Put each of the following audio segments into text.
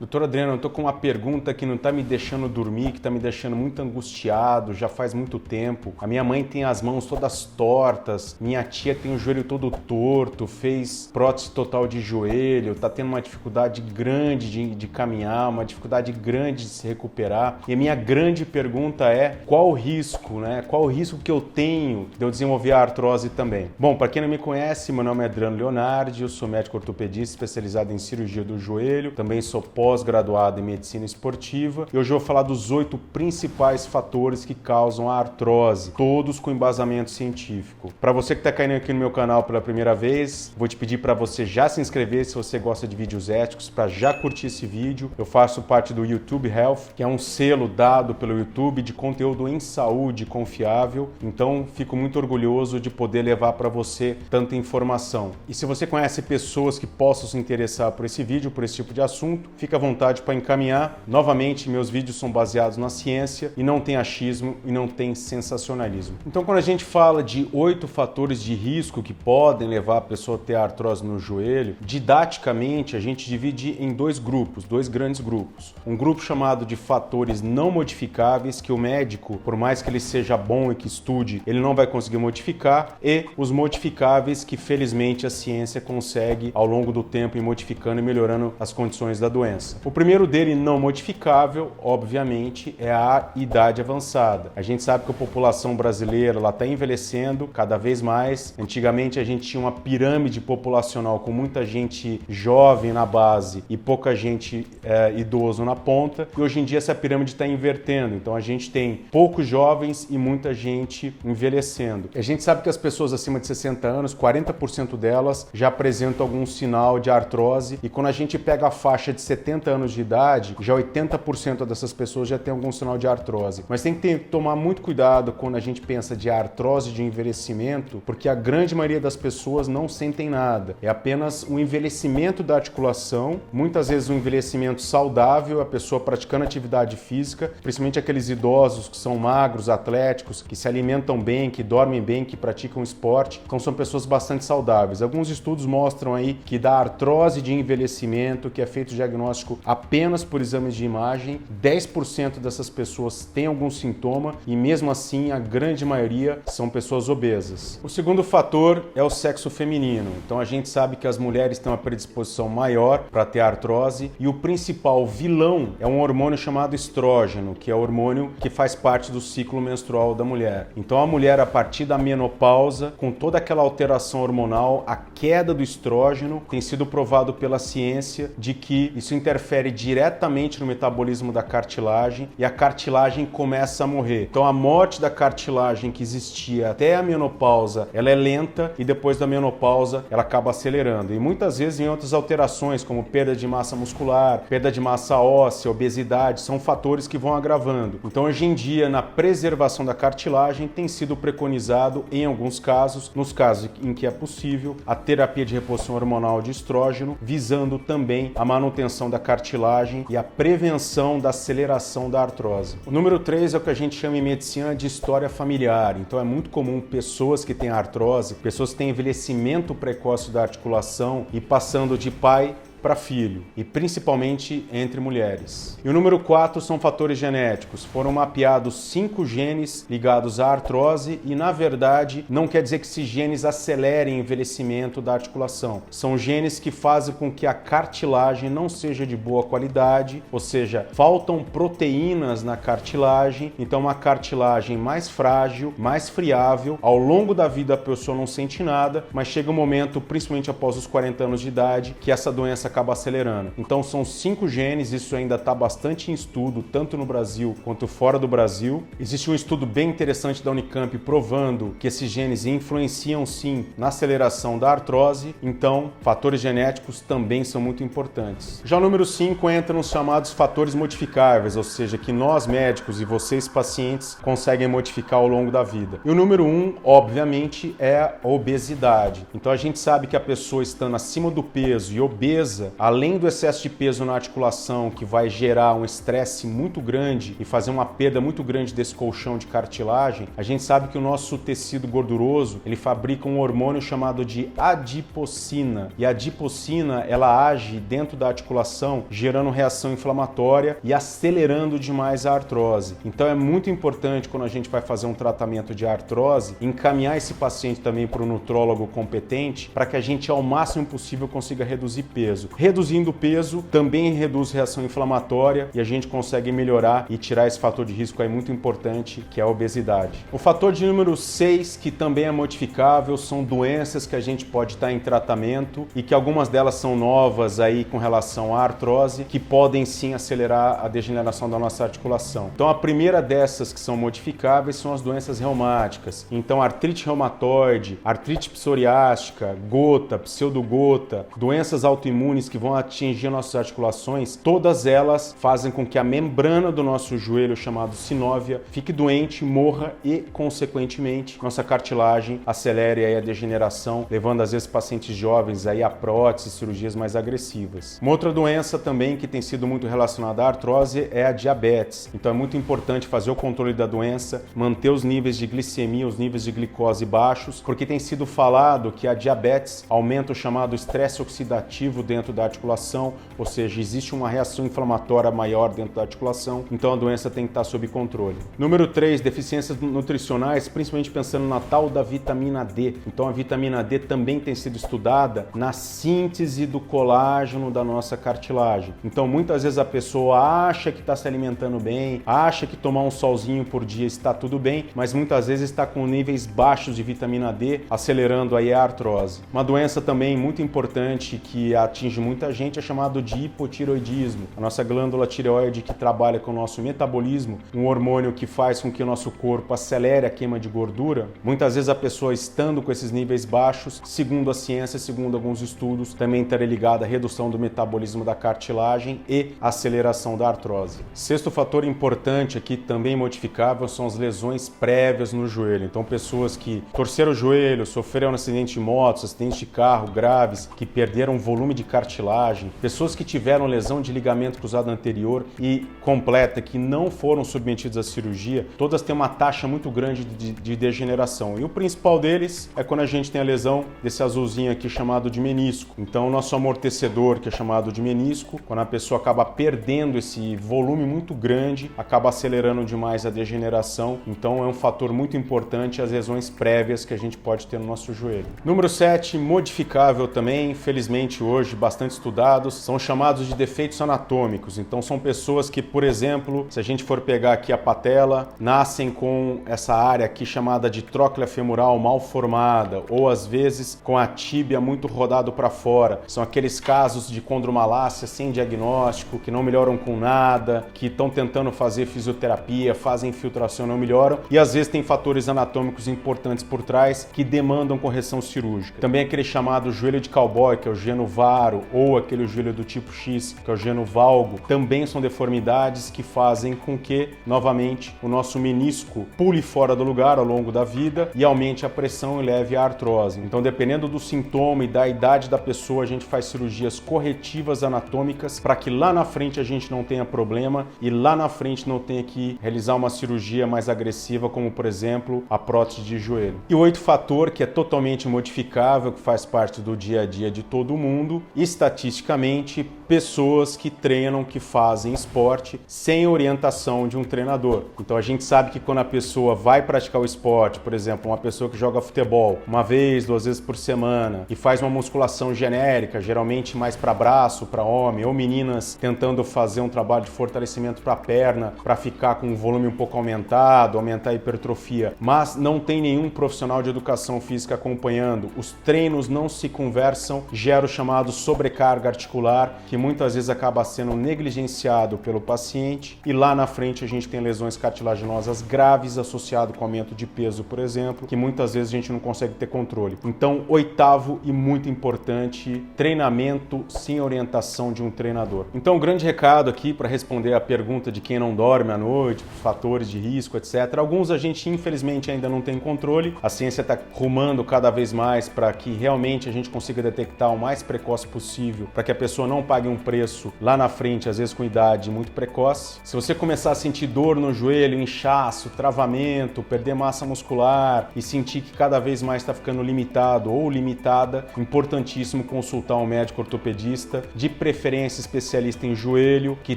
Doutor Adriano, eu estou com uma pergunta que não está me deixando dormir, que está me deixando muito angustiado, já faz muito tempo. A minha mãe tem as mãos todas tortas, minha tia tem o joelho todo torto, fez prótese total de joelho, está tendo uma dificuldade grande de caminhar, uma dificuldade grande de se recuperar. E a minha grande pergunta é, qual o risco, né? Qual o risco que eu tenho de eu desenvolver a artrose também? Bom, para quem não me conhece, meu nome é Adriano Leonardi, eu sou médico ortopedista especializado em cirurgia do joelho, também sou pós-graduado em medicina esportiva e hoje eu vou falar dos 8 principais fatores que causam a artrose, todos com embasamento científico. Para você que está caindo aqui no meu canal pela primeira vez, vou te pedir para você já se inscrever se você gosta de vídeos éticos, para já curtir esse vídeo. Eu faço parte do YouTube Health, que é um selo dado pelo YouTube de conteúdo em saúde confiável, então fico muito orgulhoso de poder levar para você tanta informação. E se você conhece pessoas que possam se interessar por esse vídeo, por esse tipo de assunto, fica à vontade para encaminhar. Novamente, meus vídeos são baseados na ciência e não tem achismo e não tem sensacionalismo. Então, quando a gente fala de 8 fatores de risco que podem levar a pessoa a ter artrose no joelho, didaticamente a gente divide em dois grupos, dois grandes grupos. Um grupo chamado de fatores não modificáveis, que o médico, por mais que ele seja bom e que estude, ele não vai conseguir modificar, e os modificáveis que felizmente a ciência consegue ao longo do tempo ir modificando e melhorando as condições da doença. O primeiro dele não modificável, obviamente, é a idade avançada. A gente sabe que a população brasileira está envelhecendo cada vez mais. Antigamente a gente tinha uma pirâmide populacional com muita gente jovem na base e pouca gente idoso na ponta. E hoje em dia essa pirâmide está invertendo. Então a gente tem poucos jovens e muita gente envelhecendo. A gente sabe que as pessoas acima de 60 anos, 40% delas já apresentam algum sinal de artrose. E quando a gente pega a faixa de 70 anos de idade, já 80% dessas pessoas já tem algum sinal de artrose. Mas tem que tomar muito cuidado quando a gente pensa de artrose de envelhecimento, porque a grande maioria das pessoas não sentem nada. É apenas um envelhecimento da articulação, muitas vezes um envelhecimento saudável, a pessoa praticando atividade física, principalmente aqueles idosos que são magros, atléticos, que se alimentam bem, que dormem bem, que praticam esporte. Então são pessoas bastante saudáveis. Alguns estudos mostram aí que da artrose de envelhecimento, que é feito diagnóstico apenas por exames de imagem, 10% dessas pessoas têm algum sintoma e mesmo assim a grande maioria são pessoas obesas. O segundo fator é o sexo feminino. Então a gente sabe que as mulheres têm uma predisposição maior para ter artrose e o principal vilão é um hormônio chamado estrógeno, que é o hormônio que faz parte do ciclo menstrual da mulher. Então a mulher, a partir da menopausa, com toda aquela alteração hormonal, a queda do estrógeno tem sido provado pela ciência de que isso interfere diretamente no metabolismo da cartilagem e a cartilagem começa a morrer. Então a morte da cartilagem que existia até a menopausa, ela é lenta e depois da menopausa ela acaba acelerando. E muitas vezes em outras alterações, como perda de massa muscular, perda de massa óssea, obesidade, são fatores que vão agravando. Então hoje em dia, na preservação da cartilagem, tem sido preconizado, em alguns casos, nos casos em que é possível, a terapia de reposição hormonal de estrógeno, visando também a manutenção da cartilagem e a prevenção da aceleração da artrose. O número 3 é o que a gente chama em medicina de história familiar. Então é muito comum pessoas que têm artrose, pessoas que têm envelhecimento precoce da articulação e passando de pai para filho, e principalmente entre mulheres. E o número 4 são fatores genéticos. Foram mapeados 5 genes ligados à artrose e, na verdade, não quer dizer que esses genes acelerem o envelhecimento da articulação. São genes que fazem com que a cartilagem não seja de boa qualidade, ou seja, faltam proteínas na cartilagem, então uma cartilagem mais frágil, mais friável. Ao longo da vida a pessoa não sente nada, mas chega um momento, principalmente após os 40 anos de idade, que essa doença acaba acelerando. Então são 5 genes, isso ainda está bastante em estudo, tanto no Brasil quanto fora do Brasil. Existe um estudo bem interessante da Unicamp provando que esses genes influenciam sim na aceleração da artrose, então fatores genéticos também são muito importantes. Já o número 5 entra nos chamados fatores modificáveis, ou seja, que nós médicos e vocês pacientes conseguem modificar ao longo da vida. E o número 1, obviamente, é a obesidade. Então a gente sabe que a pessoa estando acima do peso e obesa, mesa, além do excesso de peso na articulação, que vai gerar um estresse muito grande e fazer uma perda muito grande desse colchão de cartilagem, a gente sabe que o nosso tecido gorduroso, ele fabrica um hormônio chamado de adipocina. E a adipocina, ela age dentro da articulação, gerando reação inflamatória e acelerando demais a artrose. Então é muito importante, quando a gente vai fazer um tratamento de artrose, encaminhar esse paciente também para um nutrólogo competente, para que a gente, ao máximo possível, consiga reduzir peso. Reduzindo o peso, também reduz reação inflamatória e a gente consegue melhorar e tirar esse fator de risco aí muito importante, que é a obesidade. O fator de número 6, que também é modificável, são doenças que a gente pode estar em tratamento e que algumas delas são novas aí com relação à artrose, que podem sim acelerar a degeneração da nossa articulação. Então a primeira dessas que são modificáveis são as doenças reumáticas. Então artrite reumatoide, artrite psoriástica, gota, pseudogota, doenças autoimunes que vão atingir nossas articulações, todas elas fazem com que a membrana do nosso joelho, chamado sinóvia, fique doente, morra e, consequentemente, nossa cartilagem acelere aí a degeneração, levando às vezes pacientes jovens aí a próteses, cirurgias mais agressivas. Uma outra doença também que tem sido muito relacionada à artrose é a diabetes. Então é muito importante fazer o controle da doença, manter os níveis de glicemia, os níveis de glicose baixos, porque tem sido falado que a diabetes aumenta o chamado estresse oxidativo dentro da articulação, ou seja, existe uma reação inflamatória maior dentro da articulação, então a doença tem que estar sob controle. Número 3, deficiências nutricionais, principalmente pensando na tal da vitamina D. Então a vitamina D também tem sido estudada na síntese do colágeno da nossa cartilagem. Então muitas vezes a pessoa acha que está se alimentando bem, acha que tomar um solzinho por dia está tudo bem, mas muitas vezes está com níveis baixos de vitamina D, acelerando aí a artrose. Uma doença também muito importante que atinge muita gente é chamado de hipotireoidismo. A nossa glândula tireoide, que trabalha com o nosso metabolismo, um hormônio que faz com que o nosso corpo acelere a queima de gordura. Muitas vezes a pessoa, estando com esses níveis baixos, segundo a ciência, segundo alguns estudos, também estaria ligada à redução do metabolismo da cartilagem e aceleração da artrose. Sexto fator importante aqui, também modificável, são as lesões prévias no joelho. Então pessoas que torceram o joelho, sofreram um acidente de moto, acidente de carro graves, que perderam volume de cartilagem, pessoas que tiveram lesão de ligamento cruzado anterior e completa, que não foram submetidas à cirurgia, todas têm uma taxa muito grande de degeneração. E o principal deles é quando a gente tem a lesão desse azulzinho aqui chamado de menisco. Então o nosso amortecedor, que é chamado de menisco, quando a pessoa acaba perdendo esse volume muito grande, acaba acelerando demais a degeneração. Então é um fator muito importante as lesões prévias que a gente pode ter no nosso joelho. Número 7, modificável também, felizmente hoje bastante estudados, são chamados de defeitos anatômicos. Então são pessoas que, por exemplo, se a gente for pegar aqui a patela, nascem com essa área aqui chamada de tróclea femoral mal formada, ou às vezes com a tíbia muito rodado para fora. São aqueles casos de condromalácia sem diagnóstico, que não melhoram com nada, que estão tentando fazer fisioterapia, fazem infiltração, não melhoram, e às vezes tem fatores anatômicos importantes por trás que demandam correção cirúrgica. Também aquele chamado joelho de cowboy, que é o geno varo, ou aquele joelho do tipo X, que é o geno valgo, também são deformidades que fazem com que, novamente, o nosso menisco pule fora do lugar ao longo da vida e aumente a pressão e leve à artrose. Então, dependendo do sintoma e da idade da pessoa, a gente faz cirurgias corretivas anatômicas para que lá na frente a gente não tenha problema e lá na frente não tenha que realizar uma cirurgia mais agressiva, como, por exemplo, a prótese de joelho. E o 8º fator, que é totalmente modificável, que faz parte do dia a dia de todo mundo, estatisticamente, pessoas que treinam, que fazem esporte sem orientação de um treinador. Então a gente sabe que quando a pessoa vai praticar o esporte, por exemplo, uma pessoa que joga futebol uma vez, 2 vezes por semana e faz uma musculação genérica, geralmente mais para braço, para homem, ou meninas tentando fazer um trabalho de fortalecimento para perna, para ficar com um volume um pouco aumentado, aumentar a hipertrofia, mas não tem nenhum profissional de educação física acompanhando, os treinos não se conversam, gera o chamado sobrecarga articular, que que muitas vezes acaba sendo negligenciado pelo paciente e lá na frente a gente tem lesões cartilaginosas graves associado com aumento de peso, por exemplo, que muitas vezes a gente não consegue ter controle. Então, oitavo e muito importante, treinamento sem orientação de um treinador. Então, o grande recado aqui para responder a pergunta de quem não dorme à noite, fatores de risco, etc. Alguns a gente infelizmente ainda não tem controle. A ciência está rumando cada vez mais para que realmente a gente consiga detectar o mais precoce possível, para que a pessoa não pague um preço lá na frente, às vezes com idade muito precoce. Se você começar a sentir dor no joelho, inchaço, travamento, perder massa muscular e sentir que cada vez mais está ficando limitado ou limitada, importantíssimo consultar um médico ortopedista, de preferência especialista em joelho, que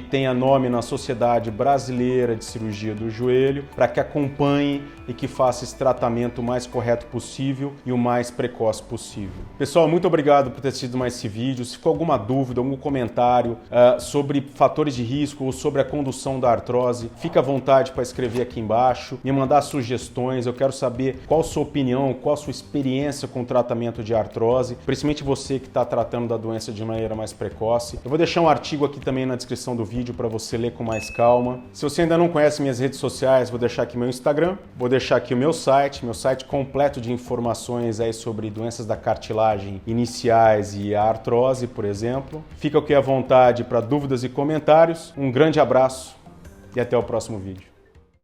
tenha nome na Sociedade Brasileira de Cirurgia do Joelho, para que acompanhe e que faça esse tratamento o mais correto possível e o mais precoce possível. Pessoal, muito obrigado por ter assistido mais esse vídeo. Se ficou alguma dúvida, algum comentário sobre fatores de risco ou sobre a condução da artrose, fica à vontade para escrever aqui embaixo, me mandar sugestões. Eu quero saber qual a sua opinião, qual a sua experiência com o tratamento de artrose, principalmente você que está tratando da doença de maneira mais precoce. Eu vou deixar um artigo aqui também na descrição do vídeo para você ler com mais calma. Se você ainda não conhece minhas redes sociais, vou deixar aqui meu Instagram, vou deixar aqui o meu site completo de informações aí sobre doenças da cartilagem iniciais e a artrose, por exemplo. Fica aqui à vontade para dúvidas e comentários. Um grande abraço e até o próximo vídeo.